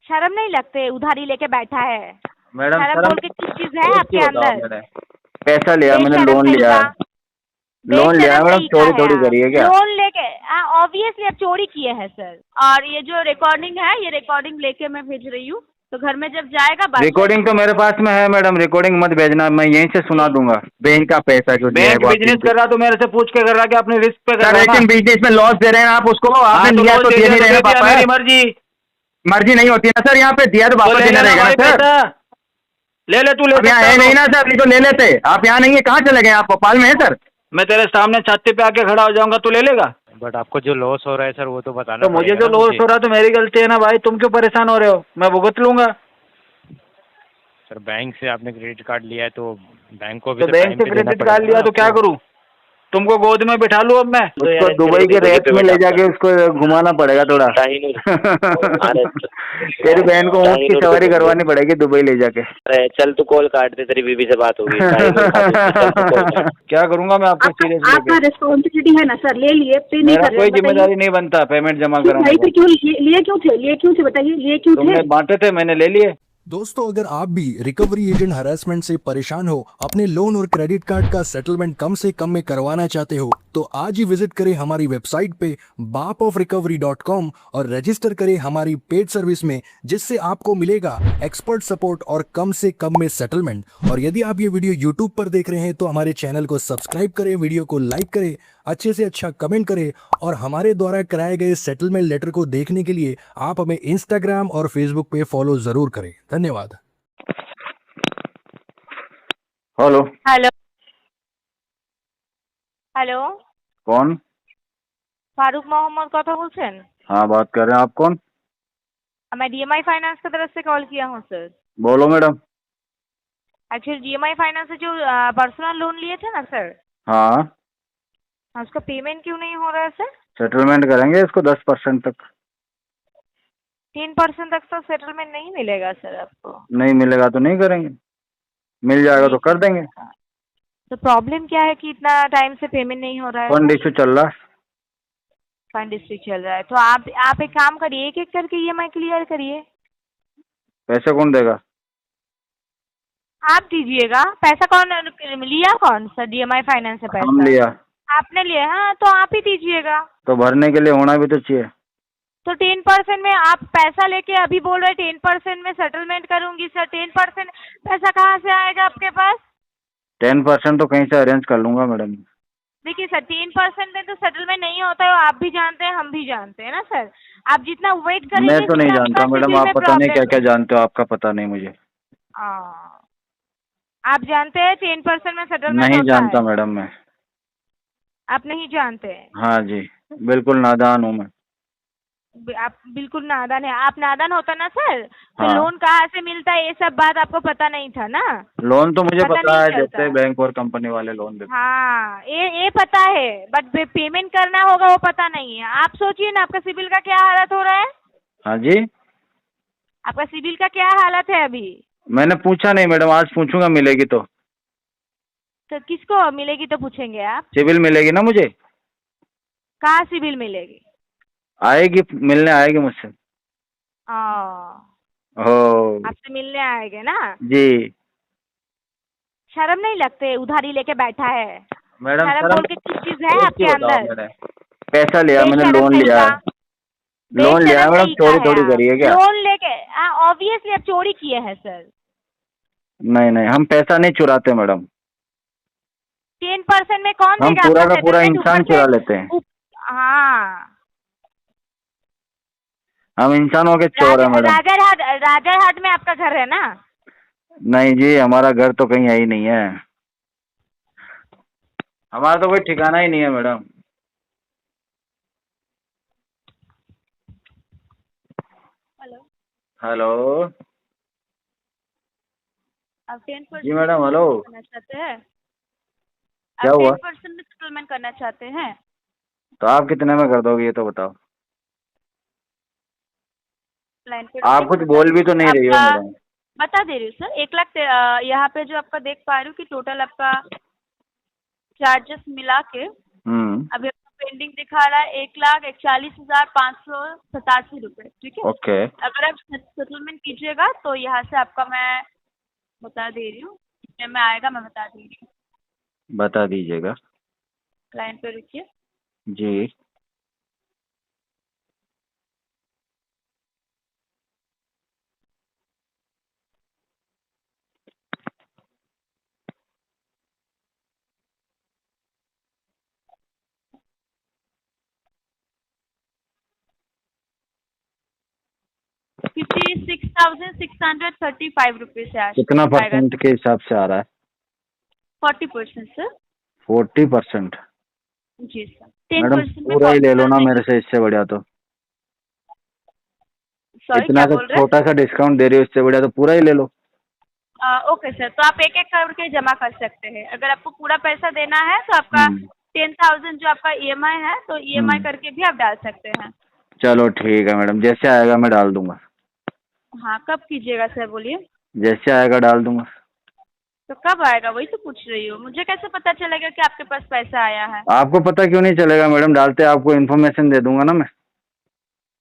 शर्म नहीं लगते? उधारी लेके बैठा है। मैडम शर्म शर्म बोल के किस चीज है आपके बताओ, अंदर? मैंने पैसा लिया, मैंने बेशरम लोन लिया कहीं है। का। लोन लिया है बेशरम मैडम, कहीं का चोरी है थोड़ी आप। करी है क्या? लोन लेके ऑब्वियसली आप चोरी किए हैं सर। और ये जो रिकॉर्डिंग है, ये रिकॉर्डिंग लेके मैं भेज रही हूँ, तो घर में जब जाएगा बात रिकॉर्डिंग तो करेंगे। मेरे पास में है मैडम, रिकॉर्डिंग मत भेजना, मैं यहीं से सुना जी। दूंगा। बैंक का पैसा जो लिया है बैंक वो बिजनेस आप। कर रहा तो मेरे से पूछ के कर रहा कि अपने रिस्क पे कर सर रहा है ना। लेकिन बिजनेस में लॉस दे रहे हैं आप उसको, आपने हाँ तो लिया बोल तो दे दे दिया नहीं तो रहे दे हैं दिया, पापा। मेरी मर्जी। मर्जी नहीं होती ना सर, यहाँ पे दिया तो तो वापस ले देना लेना रहेगा ना भाई सर। पैसा, ले ले, तू ले अब यहाँ सकता है तो। नहीं ना सर, नहीं तो ले लेते। आप यहाँ नहीं है, कहाँ चले गए आप? भोपाल में है सर। मैं तेरे सामने छाती पे आके खड़ा हो जाऊंगा, तू ले लेगा? बट आपको जो लॉस हो रहा है सर वो तो बताना तो मुझे पड़ेगा जो ना लॉस मुझे। हो रहा है तो मेरी गलती है ना भाई, तुम क्यों परेशान हो रहे हो? मैं भुगत लूंगा। सर बैंक से आपने क्रेडिट कार्ड लिया है तो बैंक को भी तो तो बैंक टाइम से पे देना क्रेडिट पड़ेगा कार्ड लिया ना तो क्या आपको। करूं? तुमको गोद में बिठा लूं अब मैं? उसको दुबई के रेट में ले जाके उसको घुमाना पड़ेगा थोड़ा। तेरी बहन को ऊँट की सवारी करवानी पड़ेगी दुबई ले जाके। अरे चल तू कॉल काट दे, तेरी बीवी से बात होगी। क्या करूंगा मैं आपको सीरियस आपका लेके? रिस्पॉन्सिबिलिटी है ना सर, ले लिए पे नहीं मेरा कर रहे कोई हैं, बताइए। जिम्मेदारी नहीं बनता पेमेंट जमा भाई कराने फिर को। क्यों लिए क्यों थे? लिए क्यों थे बताइए, लिए क्यों थे? तुमने बांटे थे, मैंने ले लिए। दोस्तों, अगर आप भी रिकवरी एजेंट हरासमेंट से परेशान हो, अपने लोन और क्रेडिट कार्ड का सेटलमेंट कम से कम में करवाना चाहते हो, तो आज ही विजिट करें हमारी वेबसाइट पे bapofrecovery.com और रजिस्टर करें हमारी पेड सर्विस में, जिससे आपको मिलेगा एक्सपर्ट सपोर्ट और कम से कम में सेटलमेंट। और यदि आप ये वीडियो यूट्यूब पर देख रहे हैं तो हमारे चैनल को सब्सक्राइब करें, वीडियो को लाइक करें, अच्छे से अच्छा कमेंट करें, और हमारे द्वारा कराए गए सेटलमेंट लेटर को देखने के लिए आप हमें इंस्टाग्राम और फेसबुक पे फॉलो जरूर करें। धन्यवाद। हेलो। हेलो हेलो, कौन? फारूक मोहम्मद কথা বলছেন? हाँ बात कर रहे हैं, आप कौन? मैं डीएमआई फाइनेंस की तरफ से कॉल किया हूँ सर। बोलो मैडम। एक्चुअली डीएमआई फाइनेंस से जो पर्सनल लोन लिए थे ना सर, हाँ उसका पेमेंट क्यों नहीं हो रहा है सर? सेटलमेंट करेंगे इसको 10% तक। 3% तक तो सेटलमेंट नहीं मिलेगा सर आपको। नहीं मिलेगा तो नहीं करेंगे, मिल जाएगा तो कर देंगे। तो प्रॉब्लम क्या है कि इतना टाइम से पेमेंट नहीं हो रहा है? फंड इशू चल रहा है। फंड इश्यू चल रहा है तो आप एक काम करिए, एक एक करके ईएमआई क्लियर करिए। पैसे कौन देगा? आप दीजिएगा पैसा। कौन लिया? कौन सर डीएमआई फाइनेंस से पैसा? हम लिया। आपने लिया? हाँ तो आप ही दीजिएगा। तो भरने के लिए होना भी तो चाहिए। तो 10% में आप पैसा लेके अभी बोल रहे 10% में सेटलमेंट करूंगी सर। 10% पैसा कहाँ से आएगा आपके पास? 10% तो कहीं से अरेंज कर लूंगा मैडम। देखिए सर, 10% में तो सेटलमेंट नहीं होता है, आप भी जानते हैं, हम भी जानते हैं ना सर। आप जितना वेट करेंगे मैं तो नहीं जानता मैडम, आप पता नहीं क्या क्या जानते हो, आपका पता नहीं मुझे। आप जानते हैं 10% में सेटलमेंट नहीं होता जानता है? मैडम मैं। आप नहीं जानते हैं? हाँ जी, बिल्कुल नादान हूँ मैं। आप बिल्कुल नादान है। आप नादान होता ना सर तो हाँ। लोन कहाँ से मिलता है ये सब बात आपको पता नहीं था ना। लोन तो मुझे पता नहीं है, चलता। जैसे बैंक और कंपनी वाले लोन देते। हाँ ये पता है, बट पेमेंट करना होगा वो पता नहीं है। आप सोचिए ना आपका सिबिल का क्या हालत हो रहा है। हाँ जी, आपका सिबिल का क्या हालत है अभी? मैंने पूछा नहीं मैडम, आज पूछूंगा मिलेगी तो। किसको मिलेगी तो पूछेंगे आप? सिविल मिलेगी ना मुझे। कहाँ सिबिल मिलेगी? आएगी, मिलने आएगी मुझसे। हो आपसे मिलने आएंगे ना जी। शर्म नहीं लगते? उधारी लेके बैठा है। मैडम शर्म बोल के किस चीज है आपके अंदर? मैंने पैसा लिया, मैंने बेशरम लोन कहीं लिया है। का। लोन लिया है बेशरम मैडम, कहीं का चोरी है थोड़ी आप। करी है क्या? लोन लेके ऑब्वियसली आप चोरी किए हैं सर। नहीं नहीं, हम पैसा नहीं चुराते मैडम। 10% में कौन हम देगा? पूरा आपका का पूरा settlement इंसान ऊपर से- चुरा लेते हैं। हाँ, हम इंसानों के चोर है मैडम। राजारहाट में आपका घर है ना? नहीं जी, हमारा घर तो कहीं है ही नहीं है। हमारा तो कोई ठिकाना ही नहीं है मैडम। हेलो हेलो आप 10% जी मैडम, हेलो। करना चाहते हैं? क्या आप हुआ? 10% में सेटलमेंट करना चाहते हैं? तो आप कितने में कर दोगे ये तो बताओ। लाइन पे आप कुछ बोल भी तो नहीं रही हो आपका मैडम। बता दे रही हूँ सर। 1 लाख यहाँ पे जो आपका देख पा रही हूँ कि टोटल आपका चार्जेस मिला के अभी आपका पेंडिंग दिखा रहा है 1,41,587 रुपए। ठीक है। ओके। अगर आप सेटलमेंट कीजिएगा तो यहाँ से आपका मैं बता दे रही हूँ कितने में आएगा, मैं बता दे रही हूँ। बता दीजिएगा। लाइन पे रुकिए। जी। ₹56,635 है। कितना परसेंट के हिसाब से आ रहा है? 40% सर। 40%? जी सर। मैडम 10% पूरा ही ले लो ना मेरे से, इससे बढ़िया तो। सॉरी, इतना क्या तो बोल रहे हैं? छोटा सा डिस्काउंट दे रही हो, इससे बढ़िया तो पूरा ही ले लो। ओके सर, तो आप एक एक करके जमा कर सकते हैं। अगर आपको पूरा पैसा देना है तो आपका 10,000 जो आपका EMI है, तो EMI करके भी आप डाल सकते हैं। चलो ठीक है मैडम, जैसे आएगा मैं डाल दूंगा। हाँ, कब कीजिएगा सर, बोलिए। जैसे आएगा डाल दूंगा। तो कब आएगा, वही तो पूछ रही हूँ। मुझे कैसे पता चलेगा कि आपके पास पैसा आया है? आपको पता क्यों नहीं चलेगा मैडम? डालते आपको इन्फॉर्मेशन दे दूंगा ना मैं।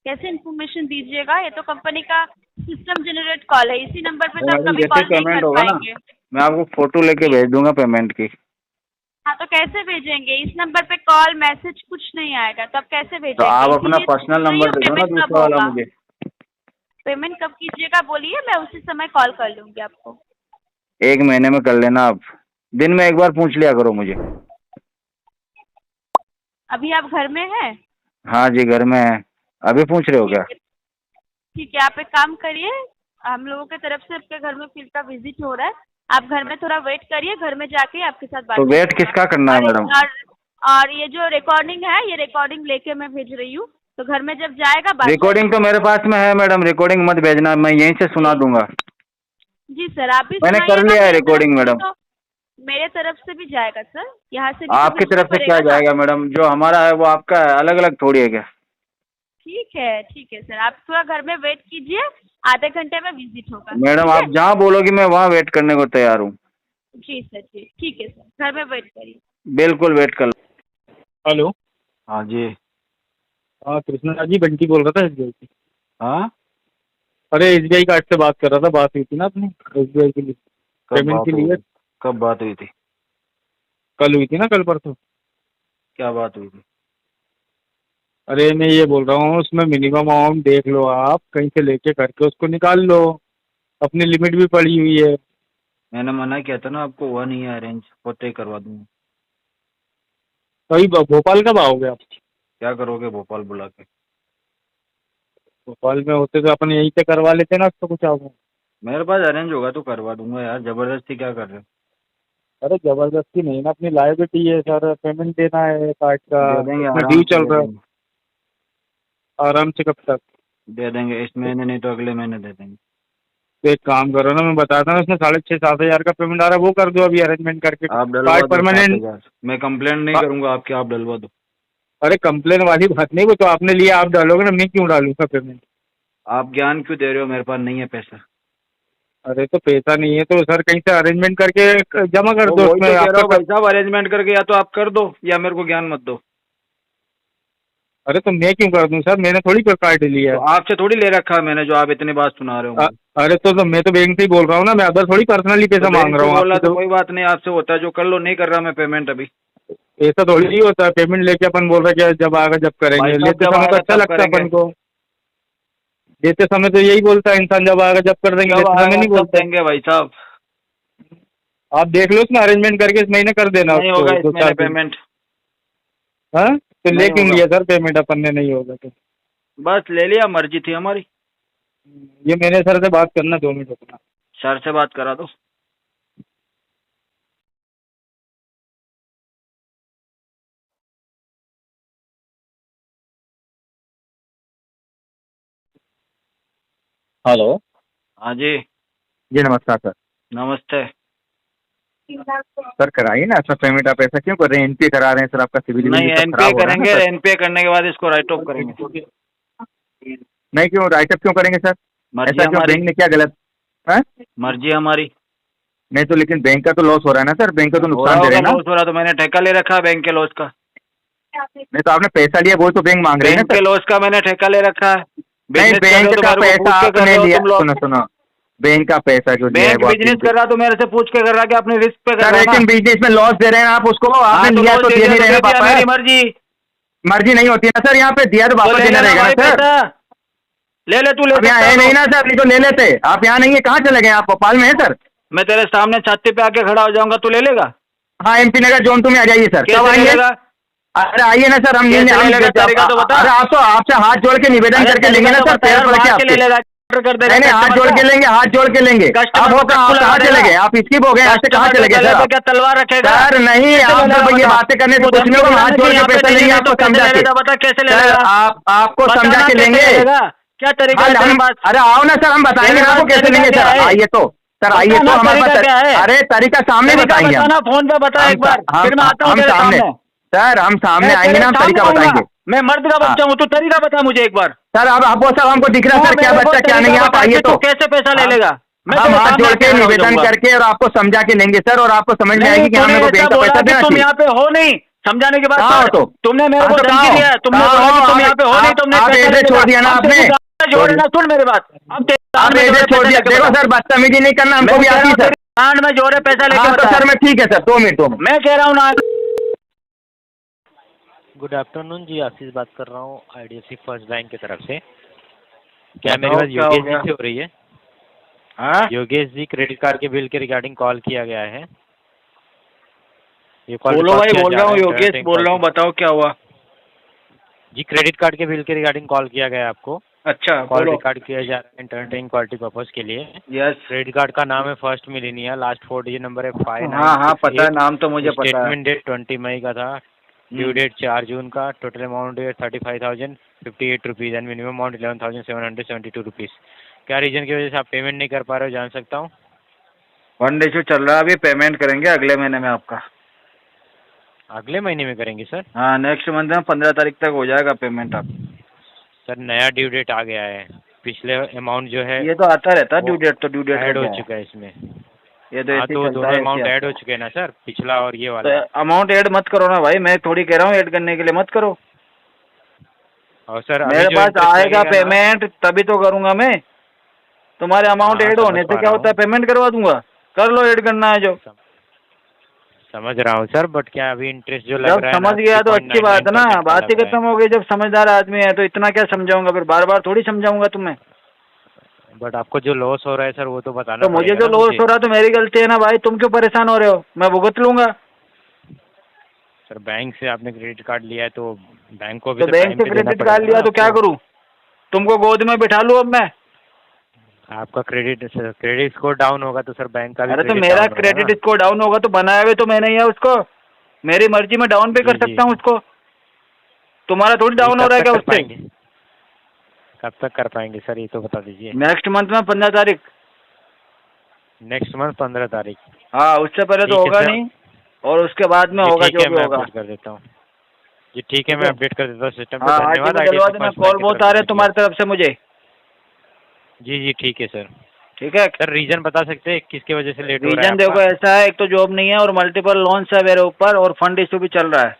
कैसे इन्फॉर्मेशन दीजिएगा? ये तो कंपनी का सिस्टम जनरेट कॉल है, इसी नंबर पे तो आप कभी कॉल नहीं पेमेंट कर होगा ना, पाएंगे। मैं आपको फोटो लेके भेज दूंगा पेमेंट की। हाँ, तो कैसे भेजेंगे? इस नंबर पे कॉल मैसेज कुछ नहीं आएगा, तो आप कैसे भेजेंगे? तो आप अपना इसीलिए पर्सनल नंबर दे दो ना, पेमेंट कब दूसरा वाला होगा? मुझे। पेमेंट कब कीजिएगा बोलिए, मैं उसी समय कॉल कर लूंगी आपको। 1 महीने में कर लेना आप, दिन में एक बार पूछ लिया करो मुझे। अभी आप घर में हैं? हाँ जी घर में है। अभी पूछ रहे हो क्या? ठीक है, आप एक काम करिए, हम लोगों की तरफ से आपके घर में फील्ड का विजिट हो रहा है, आप घर में थोड़ा वेट करिए, घर में जाके आपके साथ बात तो वेट किसका करना है मैडम? और ये जो रिकॉर्डिंग है, ये रिकॉर्डिंग लेके मैं भेज रही हूँ, तो घर में जब जाएगा बात। रिकॉर्डिंग तो मेरे पास में है मैडम, रिकॉर्डिंग मत भेजना, मैं यहीं से सुना दूंगा। जी सर, आप भी मैंने कर लिया है रिकॉर्डिंग मैडम। तो मेरे तरफ से भी जाएगा सर, यहाँ से भी। आपकी तरफ से क्या जाएगा मैडम? जो हमारा है वो आपका है, अलग अलग थोड़ी है क्या? ठीक है सर, आप थोड़ा घर में वेट कीजिए, आधे घंटे में विजिट होगा। मैडम आप जहाँ बोलोगी मैं वहाँ वेट करने को तैयार हूँ। जी सर, जी ठीक है सर, घर में वेट करिए। बिल्कुल वेट कर। हेलो। हाँ जी। हाँ कृष्णा जी, बंटी बोल रहा था SBI से। हाँ अरे SBI कार्ड से बात कर रहा था, बात हुई थी ना अपनी SBI के लिए पेमेंट के लिए। कब बात हुई थी? कल हुई थी ना, कल परसों। क्या बात हुई थी? अरे मैं ये बोल रहा हूँ, उसमें मिनिमम अमाउंट देख लो, आप कहीं से लेके करके उसको निकाल लो, अपनी लिमिट भी पड़ी हुई है। मैंने मना किया था ना आपको, हुआ नहीं है अरेंज, होते ही करवा दूंगा। तो भोपाल कब आओगे आप? क्या करोगे भोपाल बुला के? भोपाल में होते तो अपन यहीं से करवा लेते ना, तो कुछ आओगे। मेरे पास अरेंज होगा तो करवा दूंगा यार, जबरदस्ती क्या कर रहे हो? अरे जबरदस्ती नहीं ना, अपनी लायबिलिटी है सर, पेमेंट देना है कार्ड का, दे देंगे, उसमें आराम ड्यू से चल दे रहा है। देंगे। आराम से कब तक? दे देंगे, इस महीने नहीं तो अगले महीने दे देंगे। तो एक काम करो ना, मैं बताता हूँ, उसमें 6,500-7 हज़ार का पेमेंट आ रहा है, वो कर दो अभी अरेंजमेंट करके। आप डलवा कार्ड दो परमानेंट। 7,000। मैं कंप्लेंट नहीं करूंगा आपकी, आप डलवा दो। अरे कंप्लेन वाली बात नहीं, वो तो आपने लिया, आप डालोगे ना, मैं क्यों डालूंगा पेमेंट? आप ज्ञान क्यों दे रहे हो? मेरे पास नहीं है पैसा। अरे तो पैसा नहीं है तो सर कहीं से अरेंजमेंट करके जमा कर तो दो वही उसमें तो कह रहा हूँ आपका। भाई साहब, अरेंजमेंट करके या तो आप कर दो या मेरे को ज्ञान मत दो। अरे तो मैं क्यों कर दूं सर, मैंने थोड़ी कोई कार्ड लिया तो है। आपसे थोड़ी ले रखा है मैंने, जो आप इतनी बात सुना रहे हो मुझे। अरे तो मैं तो बैंक से ही बोल रहा हूँ ना, मैं अदर थोड़ी पर्सनली पैसा तो मांग रहा हूँ बोला आपसे। तो कोई बात नहीं, आपसे होता है जो कर लो, नहीं कर रहा मैं पेमेंट अभी। ऐसा थोड़ी नहीं होता है, पेमेंट लेके अपन बोल रहे हैं जब आएगा जब करेंगे, भाई साहब, लेते जब समय तो आएगा अच्छा तब लगता है करेंगे। अपन को। देते समय तो यही बोलता है इंसान, जब आएगा जब कर देंगे, जब लेते समय आएगा नहीं तब बोलते। देंगे भाई साहब। आप देख लो उसमें अरेंजमेंट करके इस महीने कर देना नहीं उसको, होगा इस 2-4 महीने दिन। पेमेंट। हाँ तो ले नहीं क्यों होगा। लिया सर पेमेंट अपन ने, नहीं होगा तो? बस ले लिया, मर्जी थी हमारी। ये मेरे सर से बात करना 2 मिनट अपना। सर से बात करा दो। हेलो। हाँ जी। जी नमस्कार सर। नमस्ते। सर कराइए ना इसमें पेमेंट, आप ऐसा क्यों कर रहे हैं? NPA करा रहे हैं सर, आपका सिविल नहीं, सब एनपीए खराब हो रहा है करेंगे, ना सर। एनपीए करने के बाद इसको राइट ऑफ करेंगे। नहीं क्यों राइटअप क्यों करेंगे सर? मर्जी ऐसा क्यों? हमारी। बैंक ने क्या गलत है? मर्जी हमारी। नहीं तो लेकिन बैंक का तो लॉस हो रहा है ना सर, बैंक का तो हो नुकसान रहा दे रहे होगा, हैं ना। लॉस हो रहा तो मैंने ठेका ले रखा है बैंक के लॉस का। नहीं तो आपने पैसा लिया वो तो बैंक मांग रहे हैं बैंक ना के सर। लॉस का मैंने ठेका ले रखा है। नहीं, बिजनेस कर रहे हो बैंक तो का मेरे को पैसा पूछ के कर आपने रहे हो लिया, तुम लोग। सुनो सुनो, बैंक का पैसा जो दिया है बैंक वो बिजनेस आपकी- कर रहा तो मेरे से पूछ के कर रहा कि अपने रिस्क पे कर सर रहा है ना। लेकिन बिजनेस में लॉस दे रहे हैं आप उसको, हाँ, आपने तो लिया बोल तो दे दे दिया नहीं तो रहे दे हैं दिया, पापा। मेरी मर्जी। मर्जी नहीं होती ना सर, यहाँ पे दिया तो तो वापस ले देना लेना रहेगा भाई ना सर। पैसा, ले ले, तू ले अब यहाँ सकता है तो। नहीं ना सर, नहीं तो ले लेते। आप यहाँ नहीं है, कहाँ चले गए आप? भोपाल में है सर? मैं तेरे सामने छाती पे आके खड़ा हो जाऊंगा, तू ले लेगा? हाँ, MP नगर जोन में आ जाइए सर। कब कैसे ले आइए? लेगा? अरे आइए ना सर, हम कैसे नहीं ले लेगा? तरीका तो बता। अरे आप तो आपसे हाथ जोड़ के निवेदन अरे करके लेंगे तरीका ना तो सर, बता पैर यार, पड़ के भाग के आपके। ले लेगा, कर देगा नहीं नहीं, हाथ जोड़ के लेंगे, हाथ जोड़ के लेंगे। कस्टमर आप को होकर आप लगा कहाँ देगा। चले गए? आप स्किप हो गए, यहाँ से कहाँ चले गए सर? क्या तलवार रखेगा? सर नहीं, कैसे आप ले जब लेगा ये बता? बातें करने से वो कुछ नहीं धमकी होगा, देना हाथ कि जोड़ के यहाँ पे पैसे नहीं लेंगे लेगा आपको तो कैसे समझा ले के। लेगा? बता कैसे ले सर लेगा? आपको बताना समझा के कैसे लेंगे। ले लेगा? क्या तरीका है तेरे पास? अरे आओ ना सर, हम बताएंगे मेरे ना आपको पास कैसे तरीका लेंगे क्या सर। है? आइए तो सर, आइए तो बताना हमारे तरीका क्या है? पास। अरे तरीका सामने तरीका बताएंगे हम। बताना, फोन पे बता एक बार, फिर मैं आता हूँ तेरे सामने सामने। सर, हम सामने मैं आएंगे तेरे ना, हम सामने तरीका आऊंगा। बताएंगे। मैं मर्द का बच्चा हूँ, तू तरीका बता मुझे एक बार। सर अब वो सब हमको दिख रहा है सर, क्या मेरे को बच्चा क्या नहीं है। तरीका आप बता आइए के तो तू कैसे पैसा ले लेगा? मैं हम तेरे हाथ सामने जोड़ आके के खड़ा हो निवेदन जाऊंगा। करके और आपको समझा के लेंगे सर, और आपको समझ में आएगी कि हमें तूने वो ऐसा बैंक का बोला पैसा कि देना तुम चाहिए। यहाँ पे हो नहीं, समझाने के बाद कहाँ हो तो? तुमने मेरे को हाँ, तो धमकी कहाँ दिया है, हो? तुमने कहाँ बोला हो? कि तुम यहाँ पे हो नहीं, तुमने आप पैसा एड्रेस ले छोड़ लिया। दिया ना अब आपने? तेरी गांड में जोड़े ना, सुन मेरी बात। अब तेरी गांड आप में एड्रेस जोड़े छोड़ पैसा दिया। लेके देखो बता। सर, बदतमीजी नहीं करना, हमको मैं भी कह रहा आती हूँ सर। तेरी गांड में जोड़े पैसा लेके हाँ तो बता। सर मैं ठीक है सर, 2 मिनट। मैं कह रहा हूँ ना। गुड आफ्टरनून जी, आशीष बात कर रहा हूँ IDFC फर्स्ट बैंक की तरफ से। क्या मेरी बताओ, बात क्या हो योगेश जी गया? से हो रही है? हाँ, योगेश जी, क्रेडिट कार्ड के बिल के रिगार्डिंग कॉल किया गया है। ये कॉल बोलो रिकॉर्ड भाई, किया बोल जा रहा रहा हूँ है, योगेश इंटरनेट बोल रहा हूँ, कॉल बताओ क्या हुआ? जी, क्रेडिट कार्ड के बिल के रिगार्डिंग कॉल किया गया है आपको। अच्छा कॉल बोलो। रिकॉर्ड किया जा रहा है इंटरनेटिंग क्वालिटी पर्पज के लिए। यस। क्रेडिट कार्ड का नाम है first millennia, last 4 digit number है 5968। हाँ हाँ, पता है, नाम तो मुझे पता है। स्टेटमेंट डेट 20 मई का था, ड्यू डेट 4 जून का, total amount 35,058 rupees and minimum amount 11,772 rupees. क्या रीजन की वजह से आप पेमेंट नहीं कर पा रहे हो, जान सकता हूँ? फंड इशू चल रहा है, अभी पेमेंट करेंगे अगले महीने में आपका। अगले महीने में करेंगे सर? हाँ, नेक्स्ट मंथ में 15 तारीख तक हो जाएगा पेमेंट आप। सर नया ड्यू डेट आ गया है, पिछले अमाउंट जो है ये तो आता रहता है ड्यू डेट, तो ड्यू डेट ऐड हो चुका है इसमें। ये तो हाँ, ऐसे तो ही चलता दोनों है अमाउंट ऐसे ऐड हो चुके हैं ना सर, पिछला और ये वाला। तो अमाउंट ऐड मत करो ना भाई, मैं थोड़ी कह रहा हूँ ऐड करने के लिए, मत करो। और सर अभी मेरे जो पास interest आएगा लगेगा ना- पेमेंट तभी तो करूंगा मैं। तुम्हारे अमाउंट हाँ, ऐड समझ होने पा से क्या रहा होता है, पेमेंट करवा दूंगा। कर लो, ऐड करना है जो। समझ रहा हूँ सर, बट क्या अभी इंटरेस्ट जो लग जब रहा है समझ ना, गया तो अच्छी बात है ना, 3.99% बात ही लग रहा खत्म हो गई। जब समझदार आदमी है तो इतना क्या समझाऊंगा, फिर बार बार थोड़ी समझाऊंगा तुम्हें। बट आपको जो लॉस हो रहा है सर वो तो बताना तो मुझे पड़ेगा जो ना लॉस मुझे। हो रहा है तो मेरी गलती है ना भाई, तुम क्यों परेशान हो रहे हो? मैं भुगत लूंगा। सर बैंक से आपने क्रेडिट कार्ड लिया है तो बैंक को भी तो बैंक टाइम से पे देना क्रेडिट पड़ेगा कार्ड लिया ना तो क्या आपको। करूँ? तुमको गोद में बिठा लूँ अब मैं? आपका क्रेडिट स्कोर डाउन होगा तो सर बैंक का भी अरे तो credit मेरा down होगा क्रेडिट ना। स्कोर डाउन होगा तो बनाया हुआ तो मैंने ही है उसको, मेरी मर्जी में डाउन पे कर जी, सकता हूँ उसको। तुम्हारा थोड़ी जी, डाउन हो कब रहा है तक क्या कर उससे? पाएंगे? कब तक कर पाएंगे सर, ये तो बता दीजिए। नेक्स्ट मंथ में 15 तारीख। नेक्स्ट मंथ 15 तारीख। हाँ, उससे पहले तो ठीक है होगा सर। नहीं, और उसके बाद में जी, होगा ठीक जो है, भी मैं होगा। अपडेट कर देता हूँ जी। ठीक है, मैं अपडेट कर देता हूँ सिस्टम पे। हाँ, धन्यवाद आरटीपी डलवा IDFC देना, फर्स्ट बैंक कॉल की बहुत तरफ आ से रहे हैं मुझे। तुम्हारी तरफ से मुझे। जी जी, ठीक है सर। ठीक है, सर रीजन बता सकते हैं किसकी वजह से लेट हो रहा है रीजन देखो आपका? ऐसा है, एक तो जॉब नहीं है और मल्टीपल लोन्स है मेरे ऊपर और फंड इशू भी चल रहा है।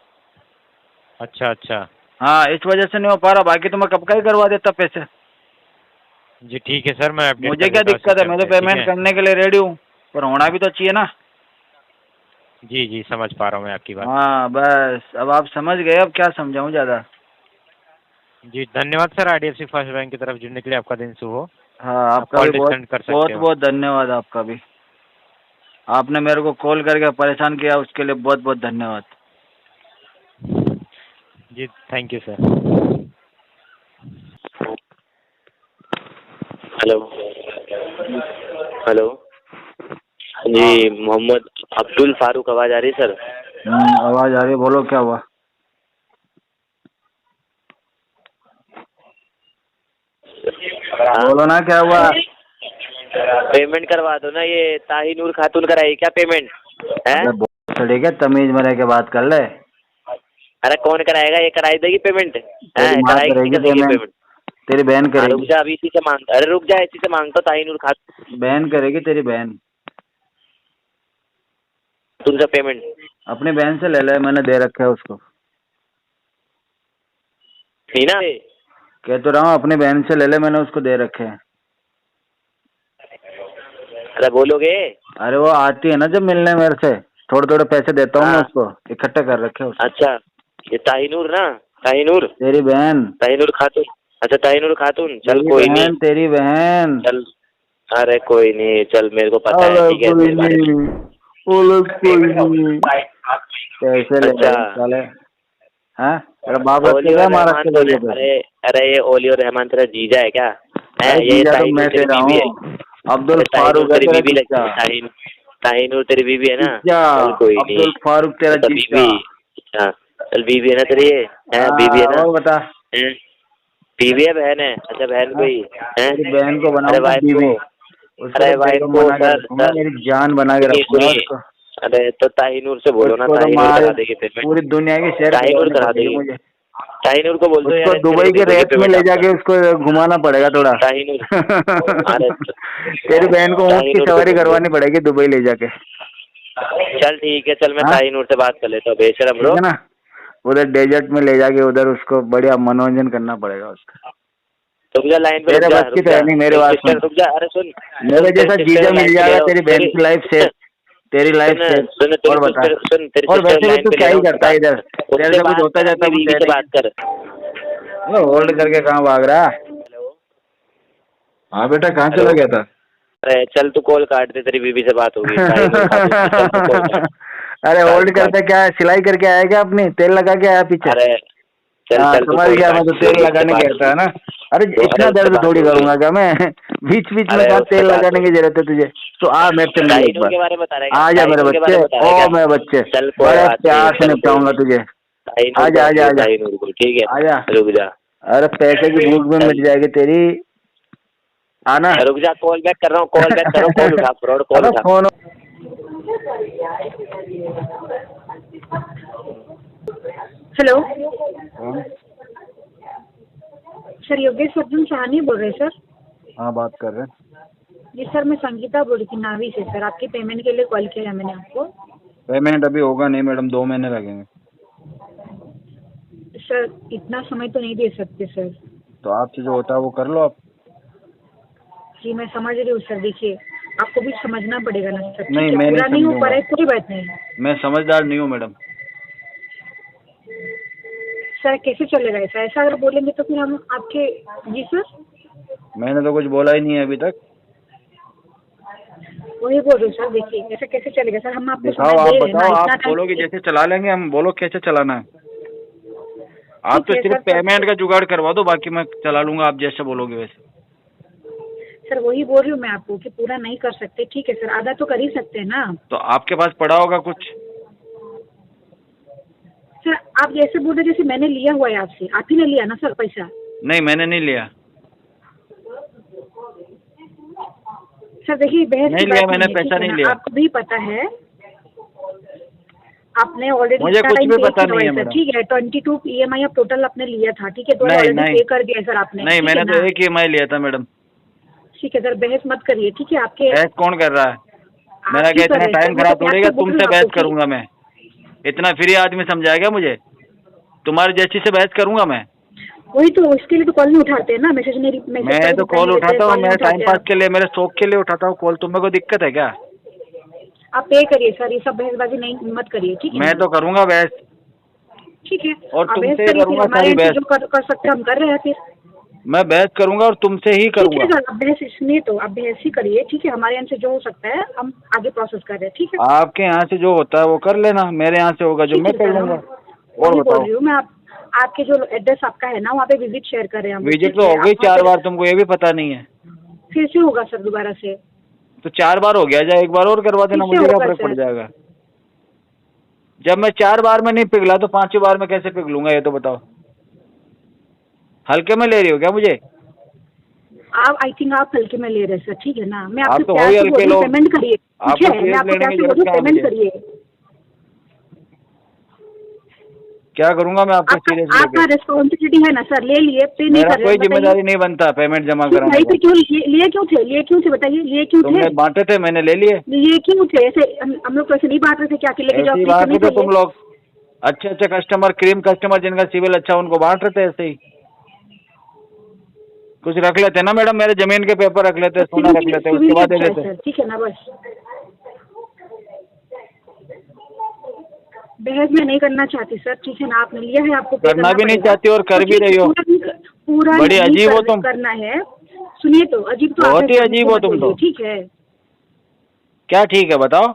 अच्छा अच्छा। हाँ, इस वजह से नहीं हो पा रहा, बाकी तो मैं कब का ही करवा देता पैसे। जी ठीक है सर, मैं अपडेट मुझे कर क्या देता हूँ दिक्कत है, system मैं तो पे, ठीक पेमेंट है? करने के लिए रेडी हूँ, पर होना भी तो चाहिए ना। जी जी, समझ पा रहा हूँ मैं आपकी बात। हाँ बस, अब आप समझ गए, अब क्या समझाऊँ ज़्यादा। जी धन्यवाद सर, IDFC फर्स्ट बैंक की तरफ जुड़ने के लिए। आपका दिन शुभ हो। हाँ, आप आपका कॉल भी बहुत डिस्कनेक्ट कर सकते बहुत हो। बहुत धन्यवाद आपका भी। आपने मेरे को कॉल करके परेशान किया, उसके लिए बहुत बहुत धन्यवाद। जी thank you sir. Hello hello, जी मोहम्मद अब्दुल फारूक, आवाज़ आ रही है सर? आवाज़ आ रही है, बोलो क्या हुआ? बोलो ना, क्या हुआ? पेमेंट करवा दो ना, ये ताहिनूर खातून कराई क्या पेमेंट है? चले क्या, तमीज में रह के बात कर ले। अरे कौन कराएगा, ये कराई देगी पेमेंट? तेरी माँ कराएगी करेगी कैसे पेमेंट, तेरी बहन रुक करेगी। जा, अभी इसी से मांगता। अरे रुक जा, इसी से मांगता हूँ, ताहिनूर खातून बहन करेगी, तेरी बहन। तुमसे पेमेंट। अपनी बहन से ले ले, मैंने दे रखा है उसको। मीना कह तो रहा हूँ अपनी बहन से ले ले, मैंने उसको दे रखे हैं। अरे बोलोगे? अरे वो आती है ना जब मिलने मेरे से, थोड़े थोड़े पैसे देता हूँ मैं हाँ। उसको, इकट्ठे कर रखे हैं उसने। अच्छा, ये ताहीनूर ना? ताहीनूर, तेरी बहन। ताहीनूर खातून। अच्छा ताहीनूर खातून, चल तेरी कोई बहन, नहीं, तेरी बहन। चल। अरे कोई नहीं, चल मेरे को पता है, ठीक है तेरे बारे में। पैसे ले अच्छा। साले। हाँ, तेरा बाप ओली रखेगा और महाराज रहमान के तो पैसे पे। अरे अरे ये ओली और रहमान तेरा जीजा है क्या? है अरे ये जीजा तो ताहीनूर मैं तेरी तेरा बीवी है? हूँ, अब्दुल अरे ताहीनूर फारूक है तेरी तेरा बीवी लगती जीजा। है, ताहीनूर तेरी बीवी है ना? जीजा, चल कोई नहीं, अब्दुल फारूक तेरा अच्छा जीजा। बीवी। हाँ चल, बीवी है ना तेरी ये? है बीवी है ना? और बता, हैं? बीवी है बहन है? अच्छा बहन कोई है? तेरी बहन को अरे बनाऊंगा वाइफ बीवी, को, उसको अरे तो वाइफ तेरे को को बना के सर रखूंगा, सर मेरी जान बना के सुनिए रखूंगा सुनिए, उसको। अरे तो ताहीनूर से बोलो ना, उसको तो ताहीनूर करा देगी पेमेंट। पूरी दुनिया की शेयर ताहीनूर करवानी करा पड़ेगी देगी, मुझे। ताहीनूर को बोल दो उसको यार, दुबई के रेट में ले जाके उसको घुमाना पड़ेगा थोड़ा। ताहीनूर। अरे तेरी बहन को ऊँट की ताहीनूर को सवारी बोल दो। करवानी पड़ेगी दुबई ले जाके। चल ठीक है, चल मैं हाँ? ताहीनूर से बात कर लेता हूँ, बेशरम ठीक लोग। है ना, उधर डेजर्ट में ले जाके उधर उसको बढ़िया मनोरंजन करना पड़ेगा उसका। रुक जा लाइन पे, तेरे रुक जा बस की रुक तो जा, है नहीं, मेरे बात सुन। रुक जा, अरे सुन, मेरे जैसा तेरी जीजा sister मिल line पे जाएगा, ले रहा हूँ, तेरी बहन की लाइफ सेट, तेरी लाइफ सेट। सुन और बता, सुन तेरी और sister वैसे भी line तू पे क्या ले ही रहा हूँ, करता है इधर, तेरे उससे से कुछ बात होता कर, जाता अपनी है बीवी से बात कर। होल्ड करके कहाँ भाग रहा? हाँ बेटा, कहाँ चला गया था? अरे चल तू कॉल काट दे, तेरी बीवी से बात होगी, ताहीनूर खातून से, चल तू कॉल काट। अरे होल्ड काट। करते क्या है, सिलाई करके आया क्या अपनी, तेल लगा के आया पीछे? अरे चल हाँ, चल तू समझ कॉल गया, काट, मैं तो तेल लगाने कहता है ना। अरे इतना उससे दर्द बात थोड़ी होगी। करूंगा क्या मैं? बीच बीच में अरे कहाँ उससे तेल बात लगाने की होगी। जरूरत है तुझे? तो आ मेरे से मिल एक ताहीनूर के बार, बारे में बता रहा है क्या? आ जा मेरे ताहीनूर के बच्चे, बारे में बता रहा है ओ क्या? मेरे बच्चे, चल कोई बड़े बात नहीं, प्यार से चल कोई निपटाऊंगा नहीं। तुझे। ताहीनूर आजा आजा आजा ताहीनूर को, ठीक है आजा। रुक जा। अरे पैसे की भूख में मिट जाएगी तेरी, आना। रुक जा, कॉल बैक कर रहा हूँ, कॉल बैक करो, कॉल उठा फ्रॉड, कॉल अरे उठा। Phone. Hello sir, Yogesh Arjun Sahani बोल रहे हैं सर? हाँ बात कर रहे हैं। जी सर, मैं संगीता बोल रही थी नावी से सर, आपकी पेमेंट के लिए कॉल किया है मैंने आपको। पेमेंट अभी होगा नहीं मैडम, 2 महीने लगेंगे। सर इतना समय तो नहीं दे सकते सर। तो आपसे जो होता है वो कर लो आप। जी मैं समझ रही हूँ सर, देखिए आपको भी समझना पड़ेगा ना सर। नहीं, ठीक है, मैं पूरा नहीं नहीं हो पा समझूंगा। रहा है, कोई बात नहीं मैं समझदार नहीं हूँ मैडम। सर। कैसे चलेगा ऐसा? ऐसा अगर बोलेंगे तो फिर हम आपके। जी सर, मैंने तो कुछ बोला ही नहीं है अभी तक। वही बोल रही हूँ सर, देखिए ऐसा कैसे चलेगा सर? हम आपको दिखाओ, समय आप दे रहे हैं ना, बताओ, इतना आप बोलोगे टाइम। जैसे चला लेंगे हम, बोलो कैसे चलाना है। आप तो ठीक है सिर्फ सर, पेमेंट का जुगाड़ करवा दो, बाकी मैं चला लूंगा, आप जैसे बोलोगे वैसे। सर वही बोल रही हूँ मैं आपको कि पूरा नहीं कर सकते। ठीक है सर, आधा तो कर ही सकते हैं ना। तो आपके पास पड़ा होगा कुछ? सर आप जैसे बोल रहे जैसे मैंने लिया हुआ है आपसे, आप ही ने लिया ना सर पैसा? नहीं, मैंने नहीं लिया। सर देखिए बहस नहीं की लिया बात मैंने, है, पैसा ठीक है नहीं ना? लिया। आपको भी पता है, आपने ऑलरेडी मुझे कुछ भी पता नहीं है सर। मैडम। ठीक है, 22 EMI आप टोटल आपने लिया था, ठीक है, तो नहीं, ऑलरेडी नहीं। पे कर दिया सर आपने। नहीं, ठीक मैंने है तो ना? एक EMI लिया था मैडम। ठीक है सर, बहस मत करिए, ठीक है? आपके बहस कौन कर रहा है? मेरा आप ही क्या कर इतना रहे हैं, टाइम सर, वो खराब तो मैं थोड़ी है, आपको बोल तुमसे रही हूँ बहस आपको कि- करूंगा मैं? इतना फ्री आदमी समझाएगा मुझे? तुम्हारी जैसी से बहस करूंगा मैं? वही तो, इसके लिए तो कॉल नहीं उठाते हैं ना, मैसेज नहीं। मैं तो कॉल उठाता हूँ, मैं टाइम पास के लिए, मेरे शौक के लिए उठाता हूँ कॉल। तुम्हें कोई दिक्कत है क्या? आप पे करिए सर, ये सब बहसबाजी नहीं मत करिए, ठीक है मैं ना? तो करूंगा बहस, ठीक है, और आप तुमसे बहस ही करिए, फिर करूंगा हमारे सारी यहाँ से बहस। जो कर सकते हैं हम कर रहे हैं फिर। मैं बहस करूंगा और तुमसे ही ठीक करूंगा। है सर, आप बहस इसलिए तो आप बहस ही करिए, ठीक है? हमारे यहाँ से जो हो सकता है हम आगे प्रोसेस कर रहे हैं, ठीक है? आपके यहाँ से जो होता है वो कर लेना, मेरे यहाँ से होगा जो ठीक मैं है कर सर, लूंगा। वही और बोल बताओ। रही हूँ मैं, आपके जो एड्रेस आपका है ना, वहाँ पे विजिट शेयर कर रहे हैं हम। विजिट ठीक तो है, हो गई आप वहाँ 4 पे- बार, तुमको ये भी पता नहीं है? फिर से होगा सर दोबारा से। तो 4 बार हो गया, जाए एक बार और करवा देना, फिर से मुझे क्या होगा फर्क पड़ सर। जाएगा? जब मैं 4 बार में नहीं पिघला तो 5वीं बार में कैसे पिघलूंगा, ये तो बताओ। हल्के में ले रही हो क्या मुझे? आप आई थिंक आप हल्के में ले रहे हैं सर, ठीक है ना? मैं आप आपसे तो प्यार वही से हल्के बोल रही हूँ, लोग। पेमेंट करिए, आपको ठीक है? केस मैं आपको लेने प्यार की से बोल जरूरत रही हूँ, क्या है पेमेंट मुझे? करिए। क्या करूंगा मैं आपको सीरियस आपका लेके? रिस्पॉन्सिबिलिटी है ना सर, ले लिए, पे नहीं मेरा कर रहे कोई हैं, बताइए। जिम्मेदारी नहीं बनता पेमेंट जमा क्यों कराने भाई, का। फिर क्यों लिए क्यों थे बताइए, लिए क्यों तुमने थे? बांटे थे, मैंने ले लिए। लिए क्यों थे? ऐसे हम लोग तो ऐसे नहीं बांट रहे थे क्या कि लेके ऐसे जाओ ही फ्री बांट करने रहे थे के तुम लिए? लोग, अच्छे अच्छे कस्टमर, क्रीम कस्टमर जिनका सिविल अच्छा, उनको बांट रहे थे ऐसे ही। कुछ रख लेते ना मैडम, मेरे जमीन के पेपर रख लेते, सोना रख लेते, उसके बाद दे देते। सर ठीक है ना, बस बहस में नहीं करना चाहती सर, ठीक है ना, आपने लिया है, आपको करना भी नहीं चाहती और कर भी रही हो। पूरा बड़ी अजीब हो तुम। करना है। सुनिए तो अजीब तो बहुत ही अजीब हो तुम तो। ठीक है, क्या ठीक है बताओ?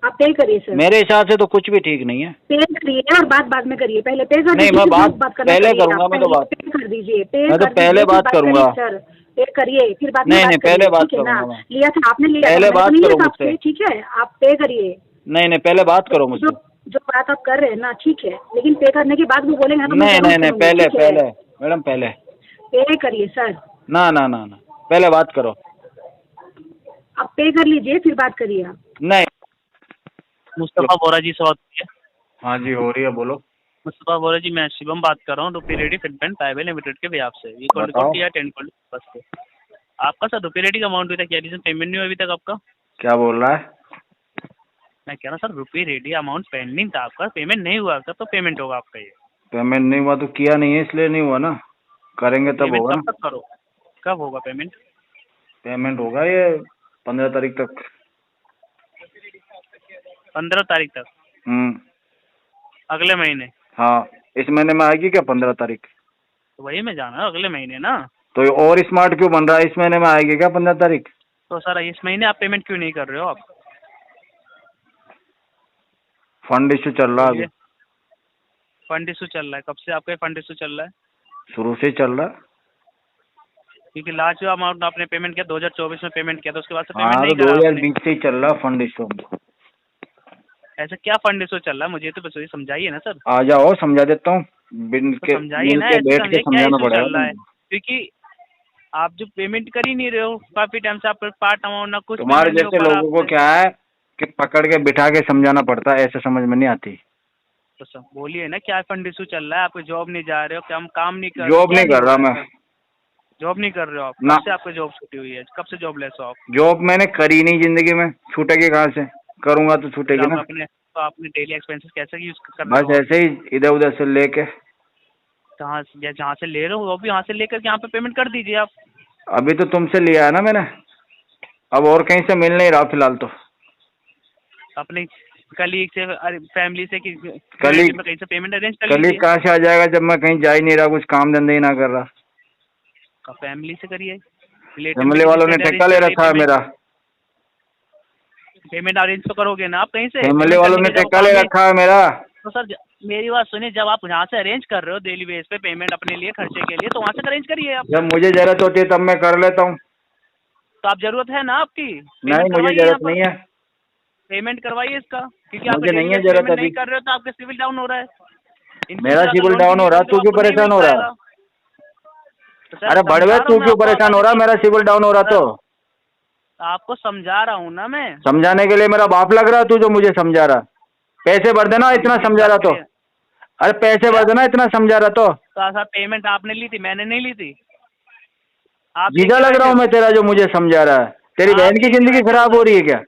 आप पे करिए सर। मेरे हिसाब से तो कुछ भी ठीक नहीं है। पे करिए और बात में करिए, पहले पे कर नहीं, मैं बात पहले करूंगा, मैं तो बात पे कर दीजिए, मैं तो पहले बात करूंगा सर, पे करिए फिर बाद में नहीं, पहले बात करूंगा मैं। लिया था आपने, लिया पहले बात करो मुझसे। ठीक है, आप पे करिए। नहीं, पहले बात करो मुझसे। जो बात आप कर रहे हैं ना, ठीक है, लेकिन पे करने के बाद भी बोलेंगे तो नहीं, पहले मैडम पहले पे करिए सर। ना, पहले बात करो। आप पे कर लीजिए फिर बात करिए आप। नहीं। मुस्तफ़ा बोरा जी से बात हो रही है? हाँ जी हो रही है, बोलो। मुस्तफ़ा बोरा जी, मैं शिवम बात कर रहा हूँ, रुपी रेडी फिटमेंट प्राइवेट लिमिटेड के बिहाफ से। ये कॉल रिकॉर्ड किया 10 कॉल बस पे। आपका सर रुपी रेडी का अमाउंट भी था, क्या रीजन पेमेंट नहीं हुआ अभी तक आपका? क्या बोल रहा है? मैं कह रहा हूँ सर, रुपी रेडी अमाउंट पेंडिंग था आपका, पेमेंट नहीं हुआ आपका, तो पेमेंट होगा आपका। ये पेमेंट नहीं हुआ तो किया नहीं है, इसलिए नहीं हुआ ना, करेंगे तब पेमेंट होगा कब ना। तक करो, कब होगा पेमेंट? पेमेंट होगा ये 15 तारीख तक। 15 तारीख तक? अगले महीने? हाँ, इस महीने में आएगी क्या 15 तारीख? तो वही मैं जाना है, अगले महीने ना। तो और स्मार्ट क्यों बन रहा है? इस महीने में आएगी क्या 15 तारीख? तो सर इस महीने आप पेमेंट क्यों नहीं कर रहे हो आप? फंड इशू चल रहा है अभी। फंड इशू चल रहा है? कब से आपका फंड इशू चल रहा है? शुरू से ही चल रहा है। क्योंकि लास्ट जो अमाउंट आपने पेमेंट किया 2024 में पेमेंट किया था, उसके बाद से हाँ, पेमेंट नहीं तो करा आपने। 2020 से ही चल रहा फंड इशू। ऐसा क्या फंड इशू चल रहा है, मुझे तो बस वही समझाइए ना सर। आ जाओ समझा देता हूँ, समझाइए ना, बैठ के समझाना पड़ेगा। क्योंकि आप जो पेमेंट कर ही नहीं रहे हो काफी टाइम से, आप पार्ट अमाउंट ना कुछ। तुम्हारे जैसे लोगों को क्या है कि पकड़ के बिठा के समझाना पड़ता है, ऐसे समझ में नहीं आती। तो सर बोलिए ना, क्या फंड इशू चल रहा है? आप जॉब नहीं जा रहे हो, काम नहीं कर रहे हो? जॉब नहीं कर रहा मैं। जॉब नहीं कर रहे हो आप? ना। कब से आपकी जॉब छूटी हुई है? कब से जॉब लेस हो आप? जॉब मैंने करी नहीं जिंदगी में, छूटेगी कहाँ से? करूंगा तो छूटेगी ना। तो आपने डेली एक्सपेंसेस कैसे यूज कर रहे हो? बस ऐसे ही इधर उधर से लेके। जहाँ से ले रहे हो वो भी यहाँ से लेकर यहाँ पे पेमेंट कर दीजिए आप। अभी तो तुमसे लिया है ना मैंने, अब और कहीं से मिल नहीं रहा फिलहाल तो। अपने कलीग से, फैमिली से, कलीग कहीं से पेमेंट अरेंज कर कलीग कहाँ से आ जाएगा जब मैं कहीं जा ही नहीं रहा, कुछ काम धंधे ही ना कर रहा। फैमिली से करिए। फैमिली वालों ने ठेका ले रखा है मेरा। पेमेंट अरेंज तो करोगे ना आप कहीं से? फैमिली वालों ने ठेका ले रखा है मेरा। तो सर मेरी बात सुनिए, जब आप यहाँ से अरेंज कर रहे हो डेली बेस पे पेमेंट अपने लिए खर्चे के लिए, तो वहाँ से अरेंज करिए आप। जब मुझे जरूरत होती है तब मैं कर लेता हूँ। तो आप जरूरत है ना आपकी? नहीं, मुझे जरूरत नहीं है। पेमेंट करवाइए इसका, क्योंकि आप मुझे नहीं है जरूरत अभी। नहीं कर रहे हो तो आपका सिविल डाउन हो रहा है। मेरा सिविल डाउन हो रहा है, तू क्यों परेशान हो रहा है? अरे बड़वे, तू क्यों परेशान हो रहा है? मेरा सिविल डाउन हो रहा तो आपको समझा रहा हूँ ना मैं। समझाने के लिए मेरा बाप लग रहा है तू जो मुझे समझा रहा। पैसे भर देना इतना समझा रहा तो। अरे पैसे भर देना इतना समझा रहा तो। सर पेमेंट आपने ली थी, मैंने नहीं ली थी। जीजा लग रहा हूँ मैं तेरा जो मुझे समझा रहा है। तेरी बहन की जिंदगी खराब हो रही है क्या?